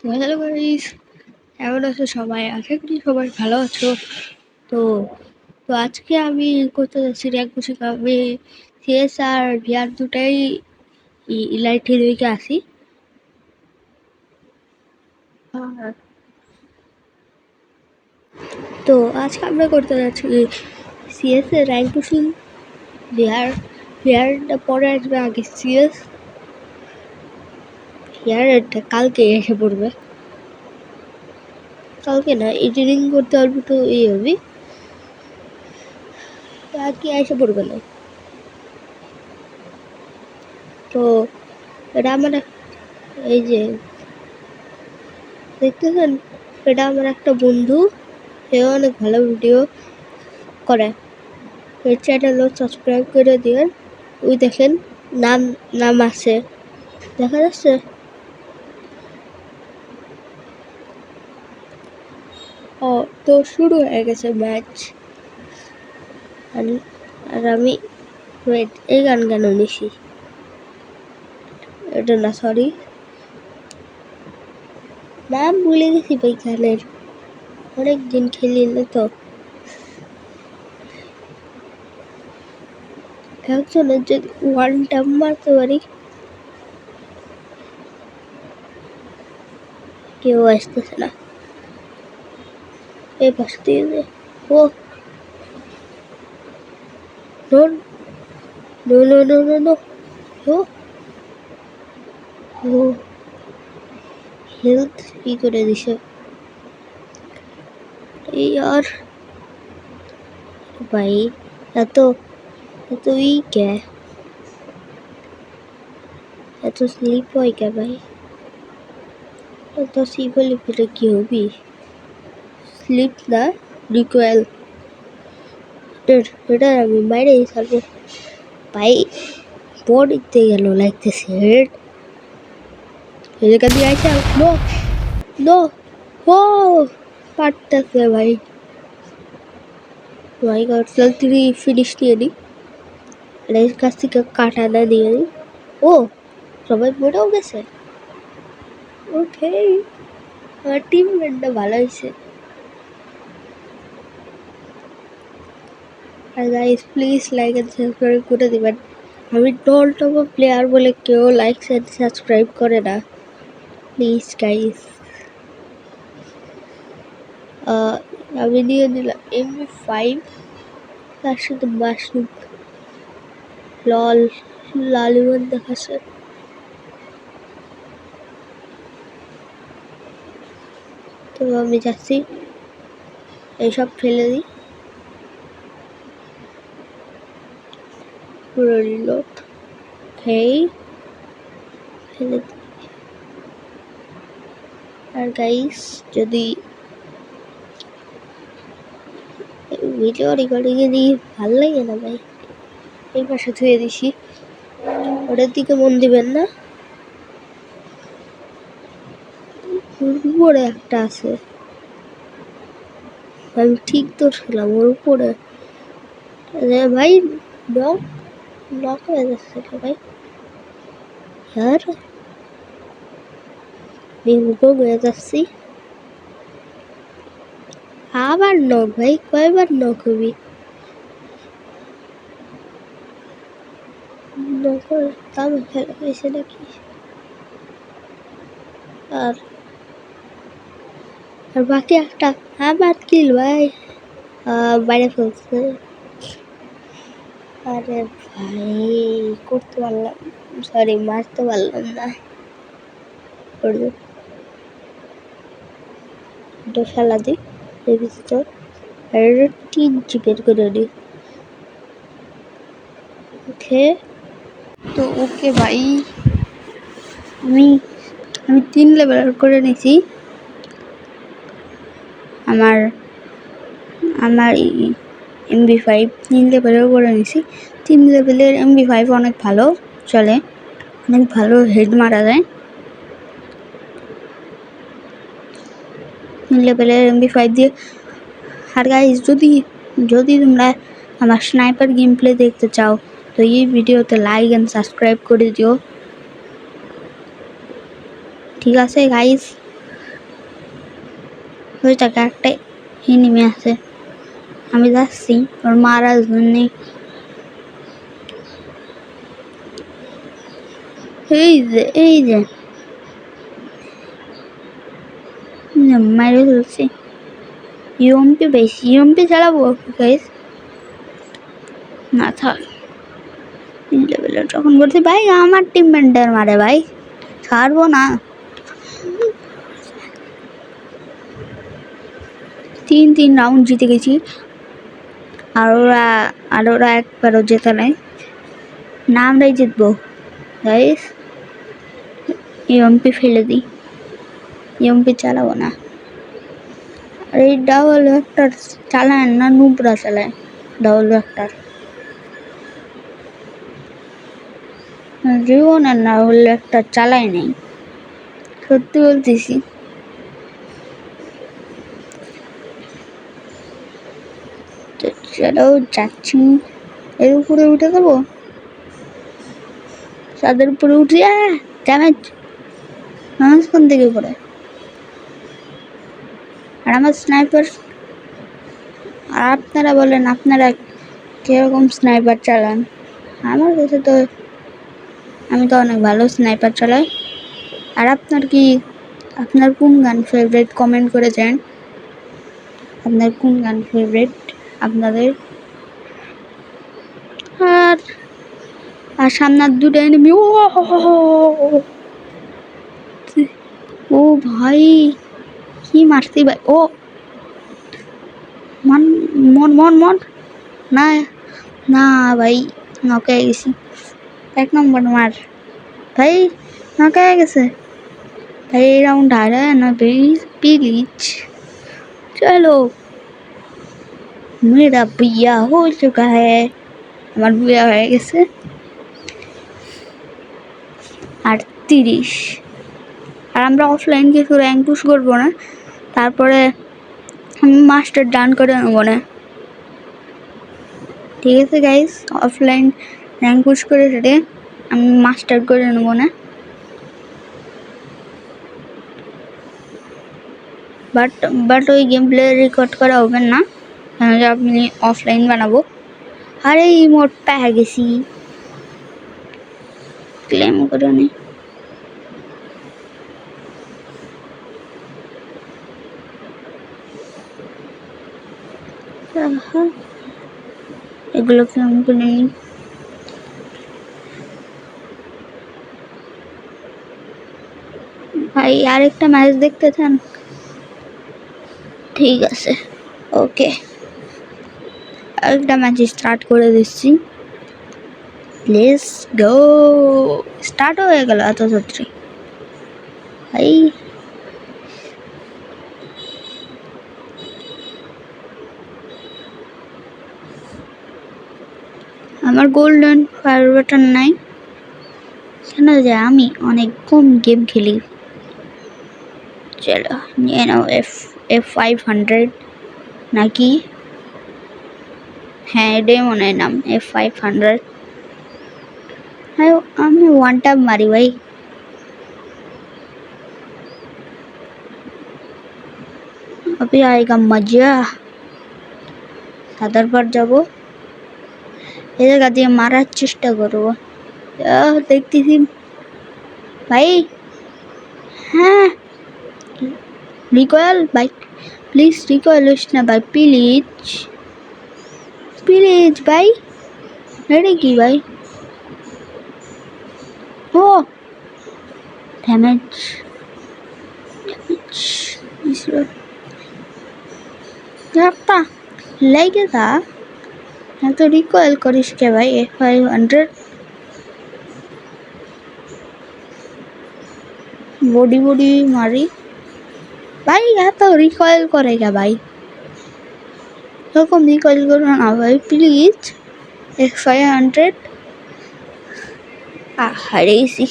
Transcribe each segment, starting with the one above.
তো hello guys, কেমন আছো সবাই? আশা করি সবাই ভালো আছো। তো তো আজকে আমি করতে যাচ্ছি র্যাঙ্ক পুশিং। আমি সিএস আর ভিআর দুটাই ইলাইটে দিকে আসি। তো আজকে আমরা করতে যাচ্ছি সিএস এর র্যাঙ্ক পুশিং। ভিআরটা পরে আসবে, আগে সিএস। ভিআরটা কালকে এসে পড়বে, কালকে না, এডিটিং করতে পারবো তো এই হবে, আজকে এসে পড়বে না। তো এটা আমার, এই যে দেখতেছেন, এটা আমার একটা বন্ধু, সেও অনেক ভালো ভিডিও করে। এর চ্যানেলও সাবস্ক্রাইব করে দিবেন। ওই দেখেন, নাম নাম আছে, দেখা যাচ্ছে। ও, তো শুরু হয়ে গেছে ম্যাচ। আর আমি ওয়েট, এই গান কেন নিছি? এটা না, সরি, নাম ভুলে গেছি ভাই গানের, অনেক দিন খেলি না তো। একজনের যদি ওয়ান টাইম মারতে পারি। কেউ আসতেছে না এই পাশ দিয়ে। Oh no no no no no no, oh oh health কি করে দিছে এই আর ভাই, এত এত ই কে, এত স্লিপ হয় কে ভাই? এত স্লিপ হলে ফেলে কি হবি? স্লিপ না, রিকোয়েল। এটা আমি বাইরে ছাড়বো ভাই। বডিতে গেল লাগতেছে হেড, এদিকে দিয়ে আইসা। নো নো, ও পারতেছে ভাই। মাই গড, জলদি ফিনিশ দিয়ে দিই, এর কাছ থেকে কাটানা দিয়ে দিই। ও, সবাই মরেও গেছে। ওকে, আমার টিমমেটটা ভালো হয়েছে। আর guys, please like and subscribe করে দিবেন। আমি ডল টপ প্লেয়ার বলে কেউ লাইক এন্ড সাবস্ক্রাইব করে না, প্লিজ গাইস। আমি নিয়ে নিলাম MP5, তার সাথে মাশরুম। লল, লালিমান দেখাচ্ছে। তো আমি যাচ্ছি, এইসব ফেলে দিই, পুরো রিলোড খেয়েই ফেলে দিই। আর গাইস, যদি ভিডিও রেকর্ডিং এ দিয়ে ভালো লাগে না ভাই, এই পাশে ধুয়ে দিছি, ওটার দিকে মন দিবেন না। উপরে একটা আছে, আমি ঠিক তো ছিলাম ওর উপরে ভাই। নক নক হয়ে যাচ্ছে ভাই, আর বিমুখ হয়ে যাচ্ছি। আবার নক ভাই, কয়বার নক হবি? নকর দাম ফেলা হয়েছে নাকি? আর আর বাকি একটা আমার কিল ভাই, বাইরে ফেলছে। আরে ভাই, করতে পারলাম, সরি মারতে পারলাম না। ফেলা দিই এর ভিতর, আর টিন চিপের করে দিই। ওকে, তো ওকে ভাই, আমি আমি 3 লেভেল করে নিছি। আমার আমার MP5 3 লেভেলের করে নিছি। 3 লেভেলের MP5 অনেক ভালো চলে, অনেক ভালো হেড মারা যায়। 3 লেভেলের MP5 দিয়ে। আর গাইস, যদি তোমরা আমার স্নাইপার গেম প্লে দেখতে চাও, তো এই ভিডিওতে লাইক এন্ড সাবস্ক্রাইব করে দিও, ঠিক আছে গাইস? ওই টাকা একটা এনিমি আছে, আমি যাচ্ছি ওর মারার জন্য। এই যে মাইরে ফেলছি। ইউএমপি বেশি, ইউএমপি চালাবো গাইস? না থাক, 3 লেভেলের যখন করছি ভাই আমার টিম মেন্টার মারে ভাই, ছাড়বো না। 3 রাউন্ড জিতে গেছি, আর ওরা একবারও জেতা নাই, না আমরাই জিতবো গাইস। ইউএমপি ফেলে দিই, ইউএমপি চালাবো না। আর এই ডাবল ভেক্টর চালায় না, নুবরা চালায় ডাবল ভেক্টর। জীবনের না হলে একটা চালাই নাই, সত্যি বলতেছি। চলো যাচ্ছি, এর উপরে উঠে যাবো, চাঁদের উপরে উঠি। ড্যামেজ কোন দিকে পড়ে? আর আমার স্নাইপার, আর আপনারা বলেন আপনারা কিরকম স্নাইপার চালান? আমার কাছে তো আমি তো অনেক ভালো স্নাইপার চালাই। আর আপনার কোন গান ফেভারিট কমেন্ট করে যান, আপনার কোন গান ফেভারিট আপনাদের। আর সামনের দুটো এনিমি। ও ভাই কি মারছি ভাই, ও মন মন মন মন না না ভাই, নকে গেছি। 1 নম্বর মার ভাই, নকে গেছে भाई। राउंड आ रहा है ना प्लीज। चलो मेरा बिया हो चुका है, আমার বিয়া হয়ে গেছে। 38। আর আমরা অফলাইন কিছু র্যাঙ্ক পুশ করবো না, তারপরে আমি মাস্টার ডান করে নেবো না, ঠিক আছে গাইস? অফলাইন র্যাঙ্ক পুশ করে সেটা আমি মাস্টার করে নেবো না। বাট ওই গেম প্লে রেকর্ড করা হবে না, আপনি অফলাইন বানাবো। আর এই মোট পেয়ে গেছি, ক্লেম করে নি। এগুলো ক্লেম করে নি ভাই। আরেকটা ম্যাচ দেখতে চান? ঠিক আছে, ওকে, আরেকটা ম্যাচ স্টার্ট করে দিচ্ছি। Let's go. স্টার্ট হয়ে গেল এত সত্যি ভাই। আমার গোল্ডেন ফায়ার বাটন নাই কেন যে আমি অনেক কম গেম খেলি। চলো নিয়ে নাও F500 নাকি? হ্যাঁ এটাই মনে হয় নাম, F500। আমি ওয়ান ট্যাপ মারি ভাই। अभी आएगा मजा। সাদার পর যাবো, এই জায়গা দিয়ে মারার চেষ্টা করবো। দেখতেছি ভাই। হ্যাঁ রিকয়েল ভাই, প্লিজ রিকয়েল হোস না ভাই, প্লিজ প্লিজ ভাই। এটা কি ভাই? ও ড্যামেজ একটা লেগে था। হ্যাঁ তো রিকয়েল করিস কে ভাই? F500 বডি বডি মারি ভাই, এত রিকয়েল করে কে ভাই? এরকম রিকয়েল করো না ভাই প্লিজ। F500 হারিয়েছি।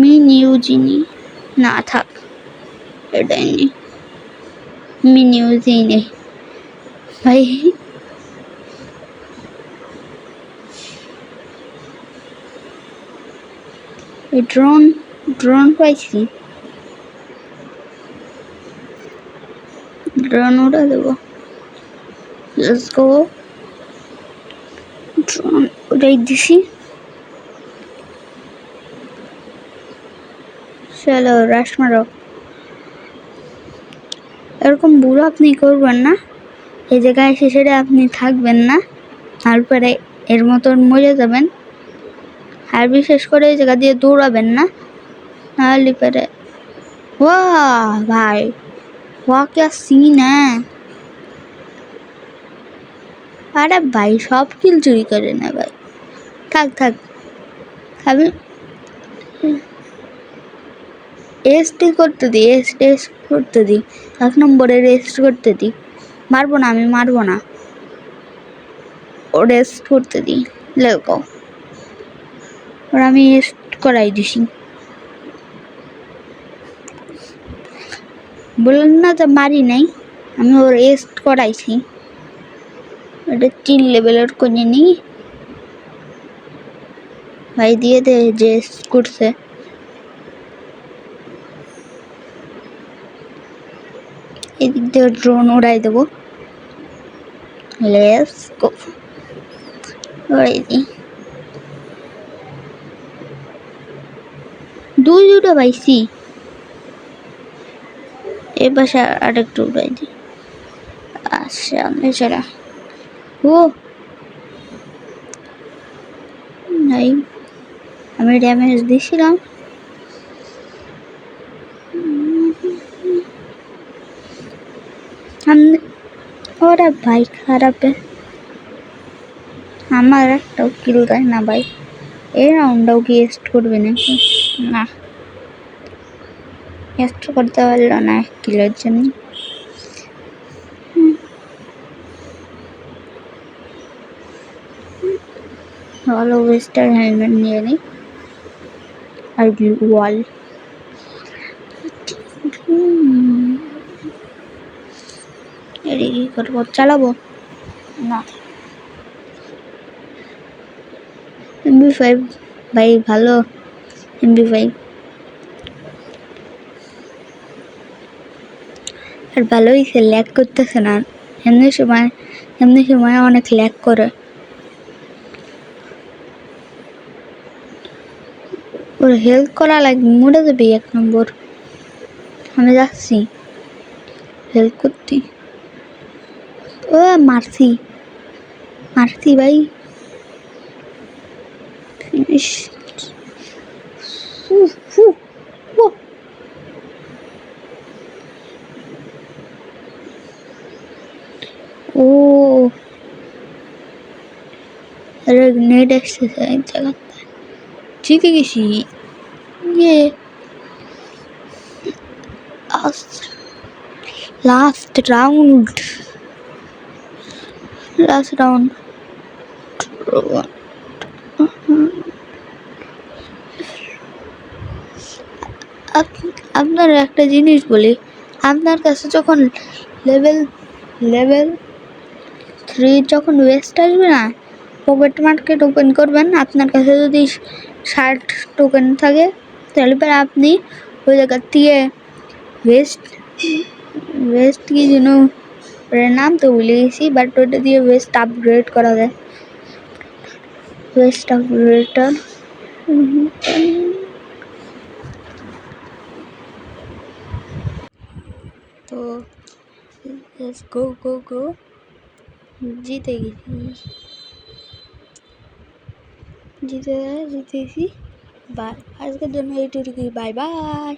মিনিউজিনি না থাক, এটাই নেই, মিনিউজি নেই। ভাই ড্রোন ড্রোন পাইছি, ড্রোন উড়া দেবো। Let's go. ড্রোন উড়াই দিছি। চলো রাশ মারো। এরকম ভুল আপনি করবেন না, এই জায়গায় এসে সেটা আপনি থাকবেন না, তারপরে এর মতন মরে যাবেন। আর বিশেষ করে এই জায়গা দিয়ে দৌড়াবেন না, নাহলে পরে वाह भाई, वाह क्या सीन है। अरे भाई सब किल चुरी करे ना भाई। থাক থাক, আমি এসটি করতে দিই, রেস্ট করতে দিই, 1 নম্বরে রেস্ট করতে দিই। মারবো না, আমি মারবো না, ও রেস্ট করতে দিই। লেগো, ওর আমি রেস্ট করাই দিছি। বললেন না যে মারি নাই, আমি ওর রেস্ট করাইছি। এটা 3 লেভেলের করে নিই ভাই, দিয়ে দে যে করছে। এদিক দিয়ে ড্রোন উড়াই দেবো। লেটস গো, উড়াই দিই। দুটো পাইছি, এ পাশে আরেকটু উড়াই দিই। আচ্ছা এছাড়া ও নাই, আমি ড্যামেজ দিছিলাম। ওরা ভাই খারাপ, আমার একটাও কিল দেয় না ভাই। এই রাউন্ডটাও কি এস্ট করবে নাকি? না, এস্ট করতে পারলো না কিলের জন্য। ভালো ওয়েস্টার হেলমেট নিয়ে নিই আর ওয়াল। এদিকে কি করবো, চালাবো না। MP5 ভাই ভালো, MP5 আর ভালোই সে ল্যাগ করতেছে না। এমনি সময় অনেক ল্যাগ করে। ওর হেল্প করা লাগবে, মরে যাবে 1 নম্বর। আমি যাচ্ছি হেল্প করতে। ও মারছি মারছি ভাই, ফিনিশ। ও আরে নেট এসেছে এক জায়গাতে, জিতে গেছি। ইয়ে লাস্ট রাউন্ড, লাস্ট রাউন্ড। আপনার একটা জিনিস বলি, আপনার কাছে যখন লেভেল লেভেল 3 যখন ওয়েস্ট আসবে না, পকেট মার্কেট ওপেন করবেন। আপনার কাছে যদি 60 টোকেন থাকে, তাহলে পরে আপনি ওই জায়গার থেকে ওয়েস্ট কি যেন নাম তো ভুলে গেছি, বাট ওটা দিয়ে ওয়েস্ট আপগ্রেড করা যায়। ওয়েস্ট আপগ্রেডার তো গো গো গো, জিতে গেছি, জিতেছি। বাই, আজকের জন্য এইটুকুই। Bye bye.